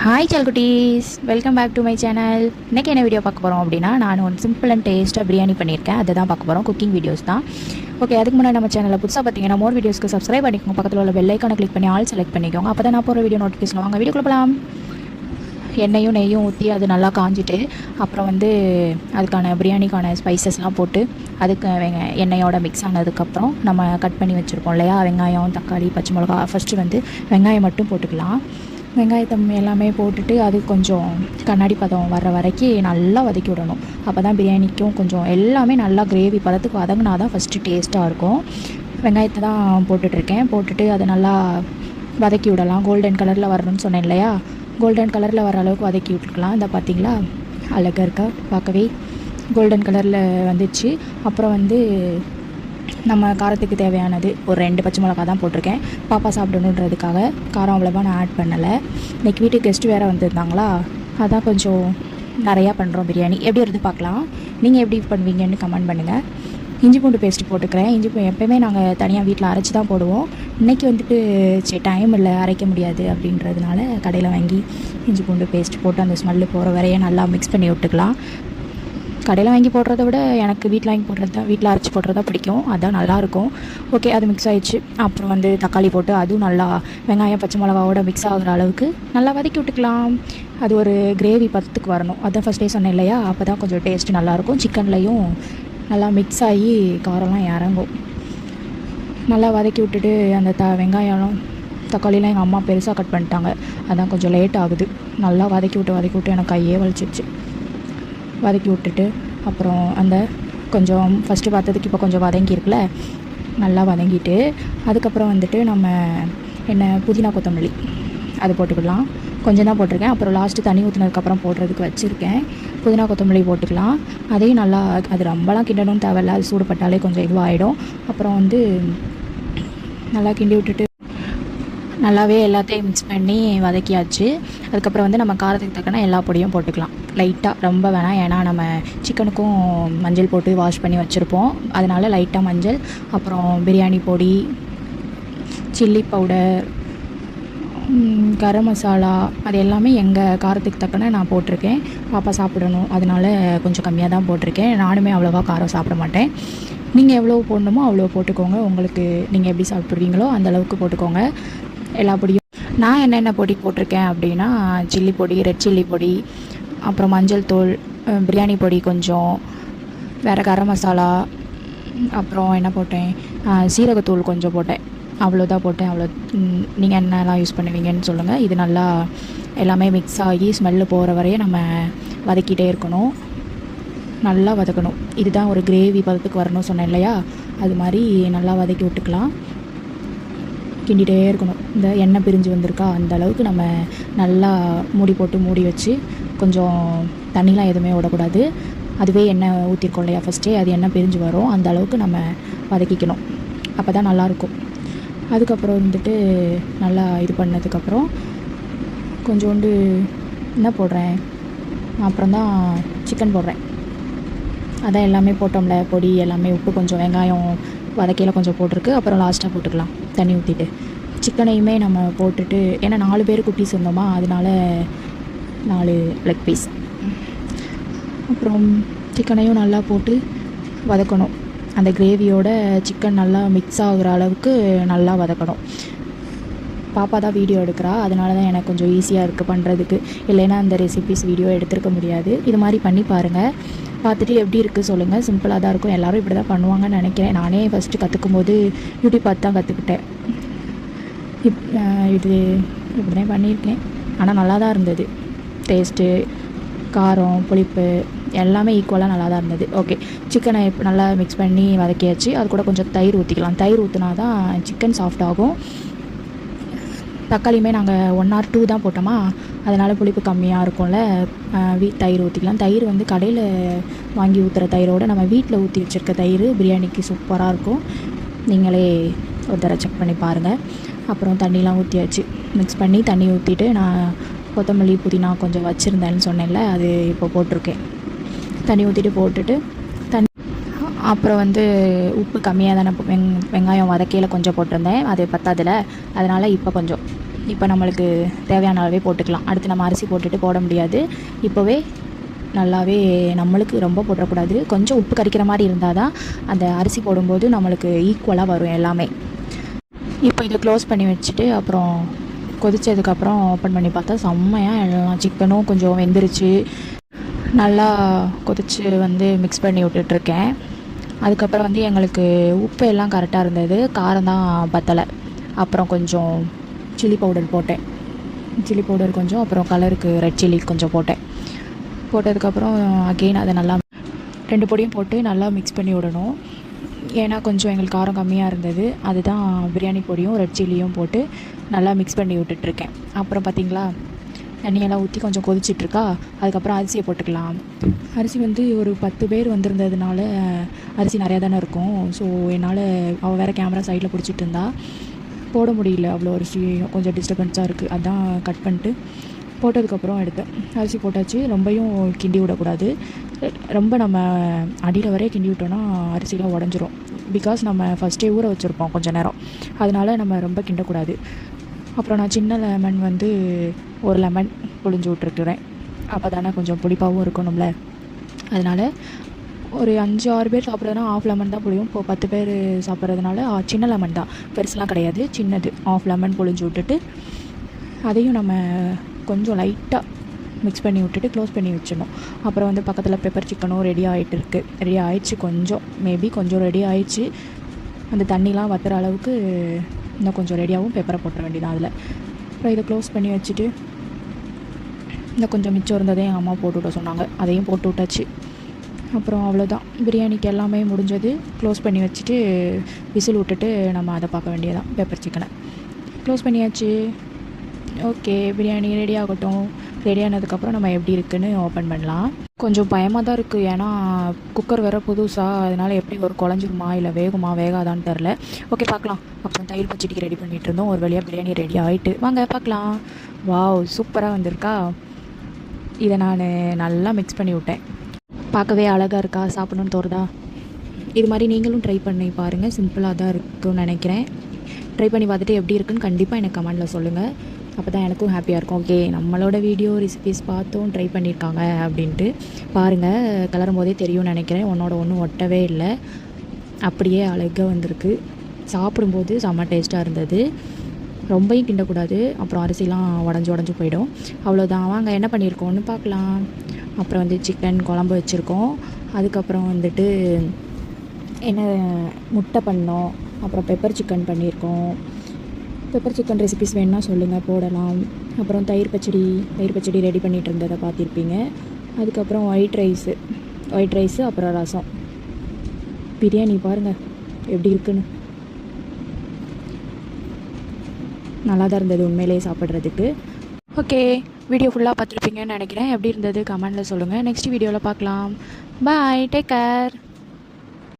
Hi செல்குட்டீஸ், welcome back to my channel. இன்றைக்கி என்ன வீடியோ பார்க்க போகிறோம் அப்படின்னா, நான் ஒரு சிம்பிள் அண்ட் டேஸ்ட்டாக பிரியாணி பண்ணியிருக்கேன். அதை தான் பார்க்க போகிறோம். குக்கிங் வீடியோஸ் தான். ஓகே, அதுக்கு முன்னாடி நம்ம சேனலில் புதுசாக பார்த்தீங்கன்னா மோர் வீடியோஸ்க்கு சப்ஸ்கிரைப் பண்ணிக்கோங்க. பக்கத்தில் உள்ள பெல் ஐக்கானை கிளிக் பண்ணி ஆல் செலக்ட் பண்ணிக்கோங்க. அப்போ தான் நான் போகிற வீடியோ நோட்டிஃபிகேஷன் வாங்க. வீடியோக்குள்ள போகலாம். எண்ணெயும் நெய்யும் ஊற்றி அது நல்லா காஞ்சிட்டு அப்புறம் அதுக்கான பிரியாணிக்கான ஸ்பைசஸ்லாம் போட்டு அதுக்கு எண்ணெயோட மிக்ஸ் ஆனதுக்கப்புறம் நம்ம கட் பண்ணி வச்சுருப்போம் இல்லையா, வெங்காயம், தக்காளி, பச்சை மிளகா. ஃபஸ்ட்டு வெங்காயம் மட்டும் போட்டுக்கலாம். வெங்காயத்தை எல்லாமே போட்டுட்டு அது கொஞ்சம் கண்ணாடி பதம் வர்ற வரைக்கும் நல்லா வதக்கி விடணும். அப்போ தான் பிரியாணிக்கும் கொஞ்சம் எல்லாமே நல்லா கிரேவி பதத்துக்கு வதங்கினா தான் ஃபஸ்ட்டு டேஸ்ட்டாக இருக்கும். வெங்காயத்தை தான் போட்டுட்ருக்கேன். போட்டுட்டு அதை நல்லா வதக்கி விடலாம். கோல்டன் கலரில் வரணும்னு சொன்னேன் இல்லையா, கோல்டன் கலரில் வர அளவுக்கு வதக்கி விட்டுருக்கலாம். இந்த பார்த்திங்களா, அழகாக இருக்கா பார்க்கவே, கோல்டன் கலரில் வந்துச்சு. அப்புறம் நம்ம காரத்துக்கு தேவையானது ஒரு 2 பச்சை மிளகா தான் போட்டிருக்கேன். பாப்பா சாப்பிடணுன்றதுக்காக காரம் அவ்வளோவா நான் ஆட் பண்ணலை. இன்றைக்கி வீட்டுக்கு கெஸ்ட்டு வேறு வந்திருந்தாங்களா, அதான் கொஞ்சம் நிறையா பண்ணுறோம் பிரியாணி. எப்படி இருந்து பார்க்கலாம். நீங்கள் எப்படி பண்ணுவீங்கன்னு கமெண்ட் பண்ணுங்கள். இஞ்சி பூண்டு பேஸ்ட்டு போட்டுக்கிறேன். எப்போயுமே நாங்கள் தனியாக வீட்டில் அரைச்சி தான் போடுவோம். இன்றைக்கி சரி டைம் இல்லை, அரைக்க முடியாது அப்படின்றதுனால கடையில் வாங்கி இஞ்சி பூண்டு பேஸ்ட் போட்டு அந்த ஸ்மெல்லு போகிற வரைய நல்லா மிக்ஸ் பண்ணி விட்டுக்கலாம். கடையில் வாங்கி போடுறத விட எனக்கு வீட்டில் வாங்கி போடுறது தான், வீட்டில் அரைச்சி போடுறது தான் பிடிக்கும். அதுதான் நல்லாயிருக்கும். ஓகே, அது மிக்ஸ் ஆகிடுச்சு. அப்புறம் தக்காளி போட்டு அதுவும் நல்லா வெங்காயம் பச்சை மிளகாவோட மிக்ஸ் ஆகிற அளவுக்கு நல்லா வதக்கி விட்டுக்கலாம். அது ஒரு கிரேவி பதத்துக்கு வரணும். அதான் ஃபஸ்ட்டே சொன்னேன் இல்லையா, அப்போ தான் கொஞ்சம் டேஸ்ட்டு நல்லாயிருக்கும். சிக்கன்லேயும் நல்லா மிக்ஸ் ஆகி காரம்லாம் இறங்கும். நல்லா வதக்கி விட்டுட்டு அந்த வெங்காயம் தக்காளிலாம் எங்கள் அம்மா பெருசாக கட் பண்ணிட்டாங்க. அதான் கொஞ்சம் லேட் ஆகுது. நல்லா வதக்கி விட்டு எனக்கு கையே வலிச்சிருச்சு. வதக்கி விட்டுட்டு அப்புறம் கொஞ்சம் ஃபஸ்ட்டு பார்த்ததுக்கு இப்போ கொஞ்சம் வதங்கியிருக்குல்ல, நல்லா வதங்கிட்டு அதுக்கப்புறம் நம்ம புதினா கொத்தமல்லி அது போட்டுக்கலாம். கொஞ்சம் தான் போட்டிருக்கேன். அப்புறம் லாஸ்ட்டு தண்ணி ஊற்றினதுக்கப்புறம் போடுறதுக்கு வச்சுருக்கேன். புதினா கொத்தமல்லி போட்டுக்கலாம். அதையும் நல்லா, அது ரொம்பலாம் கிண்டணும்னு தேவையில்ல, அது சூடுபட்டாலே கொஞ்சம் இதுவாகிடும். அப்புறம் நல்லா கிண்டி விட்டுட்டு நல்லாவே எல்லாத்தையும் மிக்ஸ் பண்ணி வதக்கியாச்சு. அதுக்கப்புறம் நம்ம காரத்துக்கு தக்கன எல்லா பொடியும் போட்டுக்கலாம். லைட்டாக, ரொம்ப வேணாம், ஏன்னா நம்ம சிக்கனுக்கும் மஞ்சள் போட்டு வாஷ் பண்ணி வச்சுருப்போம். அதனால் லைட்டாக மஞ்சள், அப்புறம் பிரியாணி பொடி, சில்லி பவுடர், கரம் மசாலா, அது எல்லாமே எங்கள் காரத்துக்கு தக்கன நான் போட்டிருக்கேன். பாப்பா சாப்பிடணும், அதனால் கொஞ்சம் கம்மியாக தான் போட்டிருக்கேன். நானுமே அவ்வளோவா காரம் சாப்பிட மாட்டேன். நீங்கள் எவ்வளோ போடணுமோ அவ்வளோ போட்டுக்கோங்க. உங்களுக்கு நீங்கள் எப்படி சாப்பிட்றீங்களோ அந்தளவுக்கு போட்டுக்கோங்க எல்லா பொடியும். நான் என்னென்ன பொடி போட்டிருக்கேன் அப்படின்னா, சில்லி பொடி, ரெட் சில்லி பொடி, அப்புறம் மஞ்சள் தூள், பிரியாணி பொடி கொஞ்சம், வேறு கரம் மசாலா, அப்புறம் என்ன போட்டேன், சீரகத்தூள் கொஞ்சம் போட்டேன். அவ்வளோதான் போட்டேன். நீங்கள் என்னெல்லாம் யூஸ் பண்ணுவீங்கன்னு சொல்லுங்கள். இது நல்லா எல்லாமே மிக்ஸ் ஆகி ஸ்மெல்லு போகிற வரையும் நம்ம வதக்கிட்டே இருக்கணும். நல்லா வதக்கணும். இதுதான் ஒரு கிரேவி பதத்துக்கு வரணும் சொன்னேன் இல்லையா, அது மாதிரி நல்லா வதக்கி விட்டுக்கலாம். கிண்டிகிட்டே இருக்கணும். இந்த எண்ணெய் பிரிஞ்சு வந்திருக்கா, அந்த அளவுக்கு நம்ம நல்லா மூடி வச்சு, கொஞ்சம் தண்ணிலாம் எதுவுமே விடக்கூடாது. அதுவே எண்ணெய் ஊற்றிருக்கோம் இல்லையா ஃபஸ்ட்டே, அது எண்ணெய் பிரிஞ்சு வரும். அந்த அளவுக்கு நம்ம வதக்கிக்கணும். அப்போ தான் நல்லாயிருக்கும். அதுக்கப்புறம் நல்லா இது பண்ணதுக்கப்புறம் கொஞ்சோண்டு என்ன போடுறேன், அப்புறம் தான் சிக்கன் போடுறேன். அதான் எல்லாமே போட்டோம்ல, பொடி எல்லாமே, உப்பு கொஞ்சம், வெங்காயம் வதக்கையில் கொஞ்சம் போட்டிருக்கு. அப்புறம் லாஸ்ட்டாக போட்டுக்கலாம் தண்ணி ஊற்றிட்டு. சிக்கனையுமே நம்ம போட்டுட்டு, ஏன்னா 4 பேருக்கு பீஸ் இருந்தோமா, அதனால 4 லெக் பீஸ். அப்புறம் சிக்கனையும் நல்லா போட்டு வதக்கணும். அந்த கிரேவியோட சிக்கன் நல்லா மிக்ஸ் ஆகுற அளவுக்கு நல்லா வதக்கணும். பாப்பா தான் வீடியோ எடுக்கிறா, அதனால தான் எனக்கு கொஞ்சம் ஈஸியாக இருக்குது பண்ணுறதுக்கு. இல்லைன்னா அந்த ரெசிபிஸ் வீடியோ எடுத்துருக்க முடியாது. இது மாதிரி பண்ணி பாருங்கள். பார்த்துட்டு எப்படி இருக்குது சொல்லுங்கள். சிம்பிளாக தான் இருக்கும். எல்லோரும் இப்படி தான் பண்ணுவாங்கன்னு நினைக்கிறேன். நானே ஃபஸ்ட்டு கற்றுக்கும் போது யூடியூப் பார்த்து தான் கற்றுக்கிட்டேன். இது இப்படி தான் பண்ணியிருக்கேன். ஆனால் நல்லா தான் இருந்தது. டேஸ்ட்டு, காரம், புளிப்பு எல்லாமே ஈக்குவலாக நல்லா தான் இருந்தது. ஓகே, சிக்கனை நல்லா மிக்ஸ் பண்ணி வதக்கியாச்சு. அது கூட கொஞ்சம் தயிர் ஊற்றிக்கலாம். தயிர் ஊற்றினா தான் சிக்கன் சாஃப்ட் ஆகும். தக்காளியுமே நாங்கள் 1 or 2 தான் போட்டோமா, அதனால் புளிப்பு கம்மியாக இருக்கும்ல. தயிர் ஊற்றிக்கலாம். தயிர் கடையில் வாங்கி ஊற்றுற தயிரோடு நம்ம வீட்டில் ஊற்றி வச்சுருக்க தயிர் பிரியாணிக்கு சூப்பராக இருக்கும். நீங்களே ஒரு தடவை செக் பண்ணி பாருங்கள். அப்புறம் தண்ணிலாம் ஊற்றியாச்சு. மிக்ஸ் பண்ணி தண்ணி ஊற்றிட்டு, நான் கொத்தமல்லி புதினா கொஞ்சம் வச்சுருந்தேன்னு சொன்னேன்ல, அது இப்போ போட்டிருக்கேன். தண்ணி ஊற்றிட்டு போட்டுட்டு அப்புறம் உப்பு கம்மியாக தானே வெங்காயம் வதக்கையில் கொஞ்சம் போட்டிருந்தேன், அது பத்தாதில்ல, அதனால் இப்போ கொஞ்சம் இப்போ நம்மளுக்கு தேவையான அளவே போட்டுக்கலாம். அடுத்து நம்ம அரிசி போட்டுட்டு போட முடியாது. இப்போவே நல்லாவே நம்மளுக்கு ரொம்ப போடக்கூடாது. கொஞ்சம் உப்பு கரிக்கிற மாதிரி இருந்தால் தான் அந்த அரிசி போடும்போது நம்மளுக்கு ஈக்குவலாக வரும் எல்லாமே. இப்போ இதை க்ளோஸ் பண்ணி வச்சுட்டு அப்புறம் கொதித்ததுக்கப்புறம் ஓப்பன் பண்ணி பார்த்தா செம்மையாக எல்லாம் சிக்கனும் கொஞ்சம் வெந்துருச்சு. நல்லா கொதித்து வந்து மிக்ஸ் பண்ணி விட்டுட்ருக்கேன். அதுக்கப்புறம் வந்து எங்களுக்கு உப்பு எல்லாம் கரெக்டாக இருந்தது, காரம் தான் பத்தலை. அப்புறம் கொஞ்சம் சில்லி பவுடர் போட்டேன், சில்லி பவுடர் கொஞ்சம், அப்புறம் கலருக்கு ரெட் சில்லி கொஞ்சம் போட்டதுக்கப்புறம் அகெயின் அதை நல்லா 2 பொடியும் போட்டு நல்லா மிக்ஸ் பண்ணி விடணும். ஏன்னா கொஞ்சம் எங்களுக்கு காரம் கம்மியாக இருந்தது, அதுதான் பிரியாணி பொடியும் ரெட் சில்லியும் போட்டு நல்லா மிக்ஸ் பண்ணி விட்டுட்ருக்கேன். அப்புறம் பார்த்திங்களா தண்ணியெல்லாம் ஊற்றி கொஞ்சம் கொதிச்சிட்ருக்கா. அதுக்கப்புறம் அரிசியை போட்டுக்கலாம். அரிசி வந்து ஒரு 10 பேர் வந்திருந்ததுனால அரிசி நிறையா தானே இருக்கும். ஸோ என்னால் அவள் வேறு கேமரா சைடில் பிடிச்சிட்டு இருந்தா, போட முடியல. அவ்வளோ அரிசி கொஞ்சம் டிஸ்டர்பன்ஸாக இருக்குது. அதான் கட் பண்ணிட்டு போட்டதுக்கப்புறம் எடுத்தேன். அரிசி போட்டாச்சு. ரொம்பையும் கிண்டி விடக்கூடாது. ரொம்ப நம்ம அடியில் வரைய கிண்டி விட்டோன்னா அரிசிலாம் உடஞ்சிரும். பிகாஸ் நம்ம ஃபஸ்ட்டே ஊற வச்சுருப்போம் கொஞ்சம் நேரம், அதனால் நம்ம ரொம்ப கிண்டக்கூடாது. அப்புறம் நான் சின்ன லெமன் வந்து ஒரு லெமன் புழிஞ்சு விட்டுருக்குறேன். அப்போ தானே கொஞ்சம் புளிப்பாகவும் இருக்கணும்ல. அதனால் ஒரு 5-6 பேர் சாப்பிட்றதுனா ஆஃப் லெமன் தான் புளியும். இப்போ 10 பேர் சாப்பிட்றதுனால சின்ன லெமன் தான், பெருசுலாம் கிடையாது, சின்னது ஆஃப் லெமன் புழிஞ்சு விட்டுட்டு அதையும் நம்ம கொஞ்சம் லைட்டாக மிக்ஸ் பண்ணி விட்டுட்டு க்ளோஸ் பண்ணி வச்சிடணும். அப்புறம் வந்து பக்கத்தில் பெப்பர் சிக்கனும் ரெடி ஆகிடுச்சு. கொஞ்சம் மேபி கொஞ்சம் ரெடி ஆகிடுச்சு. அந்த தண்ணிலாம் வற்றுற அளவுக்கு இன்னும் கொஞ்சம் ரெடியாகவும் பெப்பரை போட்டுற வேண்டியதான் அதில். அப்புறம் இதை க்ளோஸ் பண்ணி வச்சுட்டு இன்னும் கொஞ்சம் மிச்சம் இருந்ததே எங்கள் அம்மா போட்டு விட சொன்னாங்க, அதையும் போட்டு விட்டாச்சு. அப்புறம் அவ்வளோதான், பிரியாணிக்கு எல்லாமே முடிஞ்சது. க்ளோஸ் பண்ணி வச்சுட்டு விசில் விட்டுட்டு நம்ம அதை பார்க்க வேண்டியதான். பெப்பர் சிக்கனை க்ளோஸ் பண்ணியாச்சு. ஓகே, பிரியாணி ரெடி ஆகட்டும். ரெடி ஆனதுக்கப்புறம் நம்ம எப்படி இருக்குன்னு ஓப்பன் பண்ணலாம். கொஞ்சம் பயமாக தான் இருக்குது, ஏன்னா குக்கர் வேறு புதுசாக, அதனால் எப்படி ஒரு குழஞ்சிருமா இல்லை வேகாதான்னு தெரில. ஓகே பார்க்கலாம். அப்புறம் தயிர் பச்சடிக்கு ரெடி பண்ணிகிட்டு இருந்தோம். ஒரு வழியாக பிரியாணி ரெடி ஆகிட்டு வாங்க பார்க்கலாம். வாவ், சூப்பராக வந்திருக்கா. இதை நான் நல்லா மிக்ஸ் பண்ணி விட்டேன். பார்க்கவே அழகாக இருக்கா, சாப்பிடணுன்னு தோறுதா. இது மாதிரி நீங்களும் ட்ரை பண்ணி பாருங்கள். சிம்பிளாக தான் இருக்குன்னு நினைக்கிறேன். ட்ரை பண்ணி பார்த்துட்டு எப்படி இருக்குன்னு கண்டிப்பாக எனக்கு கமெண்டில் சொல்லுங்கள். அப்போ தான் எனக்கும் ஹாப்பியாக இருக்கும். ஓகே, நம்மளோட வீடியோ ரெசிபீஸ் பார்த்தோம், ட்ரை பண்ணியிருக்காங்க அப்படின்ட்டு. பாருங்கள், கலரும் போதே தெரியும்னு நினைக்கிறேன். ஒன்றும் ஒட்டவே இல்லை, அப்படியே அழகாக வந்திருக்கு. சாப்பிடும்போது செம்ம டேஸ்ட்டாக இருந்தது. ரொம்பையும் கிண்டக்கூடாது, அப்புறம் அரிசிலாம் உடஞ்சி போயிடும். அவ்வளோதான். வாங்க என்ன பண்ணியிருக்கோன்னு பார்க்கலாம். அப்புறம் வந்து சிக்கன் குழம்பு வச்சுருக்கோம். அதுக்கப்புறம் வந்துட்டு என்ன முட்டை பண்ணோம். அப்புறம் பெப்பர் சிக்கன் பண்ணியிருக்கோம். பெப்பர் சிக்கன் ரெசிபிஸ் வேணுன்னா சொல்லுங்கள், போடலாம். அப்புறம் தயிர் பச்சடி ரெடி பண்ணிகிட்டு இருந்ததை பார்த்துருப்பீங்க. அதுக்கப்புறம் ஒயிட் ரைஸு அப்புறம் ரசம். பிரியாணி பாருங்கள் எப்படி இருக்குன்னு. நல்லா தான் இருந்தது உண்மையிலேயே சாப்பிட்றதுக்கு. ஓகே, வீடியோ ஃபுல்லாக பார்த்துருப்பீங்கன்னு நினைக்கிறேன். எப்படி இருந்தது கமெண்டில் சொல்லுங்கள். நெக்ஸ்ட் வீடியோவில் பார்க்கலாம். பாய், டேக் கேர்.